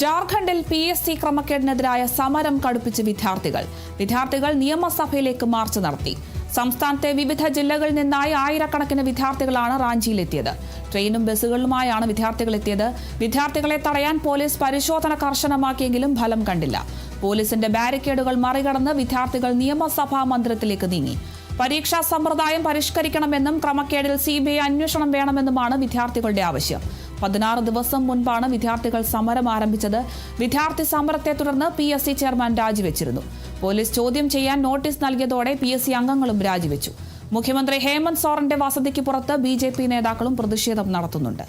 ജാർഖണ്ഡിൽ PSC ക്രമക്കേടിനെതിരായ സമരം കടുപ്പിച്ച് വിദ്യാർത്ഥികൾ നിയമസഭയിലേക്ക് മാർച്ച് നടത്തി. സംസ്ഥാനത്തെ വിവിധ ജില്ലകളിൽ നിന്നായി ആയിരക്കണക്കിന് വിദ്യാർത്ഥികളാണ് റാഞ്ചിയിലെത്തിയത്. ട്രെയിനും ബസ്സുകളിലുമായാണ് വിദ്യാർത്ഥികൾ എത്തിയത്. വിദ്യാർത്ഥികളെ തടയാൻ പോലീസ് പരിശോധന കർശനമാക്കിയെങ്കിലും ഫലം കണ്ടില്ല. പോലീസിന്റെ ബാരിക്കേഡുകൾ മറികടന്ന് വിദ്യാർത്ഥികൾ നിയമസഭാ മന്ദിരത്തിലേക്ക് നീങ്ങി. പരീക്ഷാ സമ്പ്രദായം പരിഷ്കരിക്കണമെന്നും ക്രമക്കേടിൽ CBI അന്വേഷണം വേണമെന്നുമാണ് വിദ്യാർത്ഥികളുടെ ആവശ്യം. 16 ദിവസം മുൻപാണ് വിദ്യാർത്ഥികൾ സമരം ആരംഭിച്ചത്. വിദ്യാർത്ഥി സമരത്തെ തുടർന്ന് PSC ചെയർമാൻ രാജിവെച്ചിരുന്നു. പോലീസ് ചോദ്യം ചെയ്യാൻ നോട്ടീസ് നൽകിയതോടെ PSC അംഗങ്ങളും രാജിവെച്ചു. മുഖ്യമന്ത്രി ഹേമന്ത് സോറന്റെ വസതിക്ക് പുറത്ത് BJP നേതാക്കളും പ്രതിഷേധം നടത്തുന്നുണ്ട്.